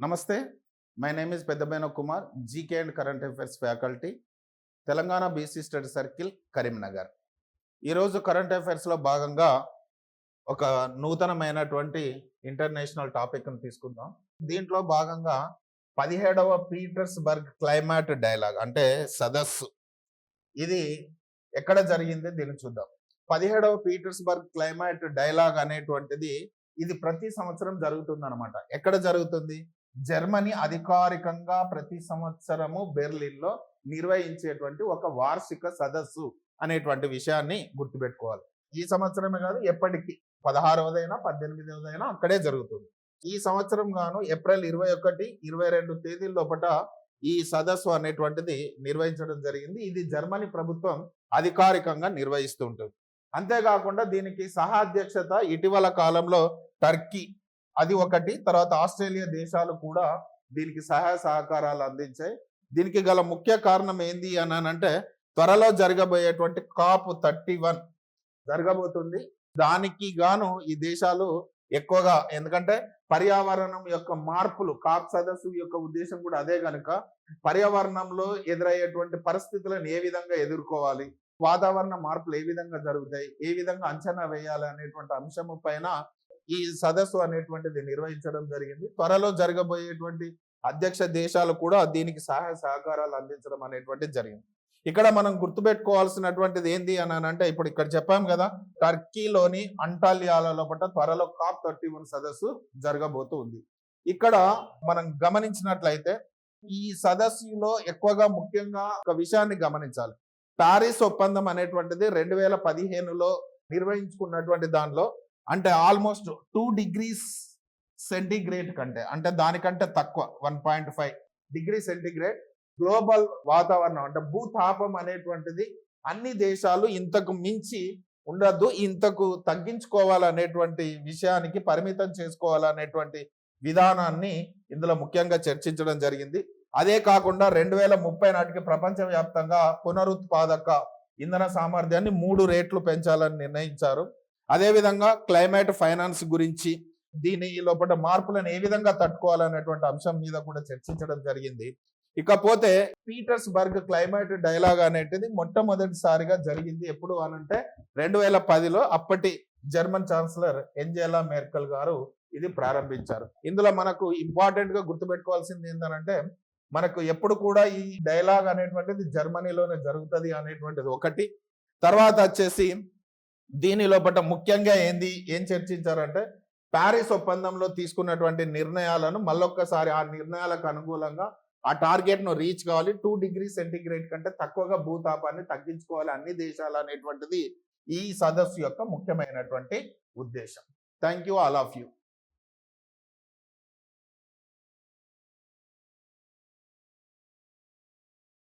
నమస్తే. My name is Peddabaina Kumar, GK and current affairs faculty, Telangana BC study circle, Karimnagar. ఈరోజు current అఫైర్స్లో భాగంగా ఒక నూతనమైనటువంటి ఇంటర్నేషనల్ టాపిక్ను తీసుకుందాం. దీంట్లో భాగంగా 17వ పీటర్స్బర్గ్ క్లైమాట్ డైలాగ్ అంటే సదస్సు, ఇది ఎక్కడ జరిగింది దీన్ని చూద్దాం. 17వ పీటర్స్బర్గ్ క్లైమాట్ డైలాగ్ అనేటువంటిది ఇది ప్రతి సంవత్సరం జరుగుతుంది అనమాట. ఎక్కడ జరుగుతుంది? జర్మనీ అధికారికంగా ప్రతి సంవత్సరము బెర్లిన్లో నిర్వహించేటువంటి ఒక వార్షిక సదస్సు అనేటువంటి విషయాన్ని గుర్తుపెట్టుకోవాలి. ఈ సంవత్సరమే కాదు, ఎప్పటికీ 16వదైనా 18వదైనా అక్కడే జరుగుతుంది. ఈ సంవత్సరం గాను ఏప్రిల్ 21, 22 తేదీల లోపల ఈ సదస్సు అనేటువంటిది నిర్వహించడం జరిగింది. ఇది జర్మనీ ప్రభుత్వం అధికారికంగా నిర్వహిస్తూ ఉంటుంది. అంతేకాకుండా దీనికి సహాధ్యక్షత ఇటీవల కాలంలో టర్కీ, అది ఒకటి, తర్వాత ఆస్ట్రేలియా దేశాలు కూడా దీనికి సహాయ సహకారాలు అందించాయి. దీనికి గల ముఖ్య కారణం ఏంది అని అంటే త్వరలో జరగబోయేటువంటి COP31 జరగబోతుంది. దానికి గాను ఈ దేశాలు ఎక్కువగా, ఎందుకంటే పర్యావరణం యొక్క మార్పులు, కాప్ సదస్సు యొక్క ఉద్దేశం కూడా అదే గనుక పర్యావరణంలో ఎదురయ్యేటువంటి పరిస్థితులను ఏ విధంగా ఎదుర్కోవాలి, వాతావరణ మార్పులు ఏ విధంగా జరుగుతాయి, ఏ విధంగా అంచనా వేయాలి అనేటువంటి అంశము పైన ఈ సదస్సు అనేటువంటిది నిర్వహించడం జరిగింది. త్వరలో జరగబోయేటువంటి అధ్యక్ష దేశాలు కూడా దీనికి సహాయ సహకారాలు అందించడం అనేటువంటిది జరిగింది. ఇక్కడ మనం గుర్తుపెట్టుకోవాల్సినటువంటిది ఏంది అని అంటే, ఇప్పుడు ఇక్కడ చెప్పాం కదా, టర్కీలోని అంటాలియాల లోపల త్వరలో COP31 సదస్సు జరగబోతూ ఉంది. ఇక్కడ మనం గమనించినట్లయితే ఈ సదస్సులో ఎక్కువగా ముఖ్యంగా ఒక విషయాన్ని గమనించాలి. ప్యారిస్ ఒప్పందం అనేటువంటిది 2015లో నిర్వహించుకున్నటువంటి దానిలో, అంటే ఆల్మోస్ట్ 2 డిగ్రీస్ సెంటిగ్రేడ్ కంటే, అంటే దానికంటే తక్కువ 1.5 డిగ్రీ సెంటిగ్రేడ్ గ్లోబల్ వాతావరణం, అంటే భూతాపం అనేటువంటిది అన్ని దేశాలు ఇంతకు మించి ఉండద్దు, ఇంతకు తగ్గించుకోవాలనేటువంటి విషయానికి పరిమితం చేసుకోవాలనేటువంటి విధానాన్ని ఇందులో ముఖ్యంగా చర్చించడం జరిగింది. అదే కాకుండా 2030 నాటికి ప్రపంచవ్యాప్తంగా పునరుత్పాదక ఇంధన సామర్థ్యాన్ని 3 రేట్లు పెంచాలని నిర్ణయించారు. అదేవిధంగా క్లైమేట్ ఫైనాన్స్ గురించి, దీని లోపల మార్పులను ఏ విధంగా తట్టుకోవాలనేటువంటి అంశం మీద కూడా చర్చించడం జరిగింది. ఇకపోతే పీటర్స్బర్గ్ క్లైమేట్ డైలాగ్ అనేటిది మొట్టమొదటిసారిగా జరిగింది ఎప్పుడు అనంటే 2010లో అప్పటి జర్మన్ ఛాన్సలర్ ఏంజెలా మెర్కెల్ గారు ఇది ప్రారంభించారు. ఇందులో మనకు ఇంపార్టెంట్ గా గుర్తుపెట్టుకోవాల్సింది ఏంటంటే, మనకు ఎప్పుడు కూడా ఈ డైలాగ్ అనేటువంటిది జర్మనీలోనే జరుగుతుంది అనేటువంటిది ఒకటి. తర్వాత వచ్చేసి దీని లోపల ముఖ్యంగా ఏం చర్చించారంటే, ప్యారిస్ ఒప్పందంలో తీసుకున్నటువంటి నిర్ణయాలను మళ్ళొక్కసారి ఆ నిర్ణయాలకు అనుకూలంగా ఆ టార్గెట్ ను రీచ్ కావాలి, 2 డిగ్రీ సెంటిగ్రేడ్ కంటే తక్కువగా భూతాపాన్ని తగ్గించుకోవాలి అన్ని దేశాలు అనేటువంటిది ఈ సదస్సు యొక్క ముఖ్యమైనటువంటి ఉద్దేశం. Thank you all of you.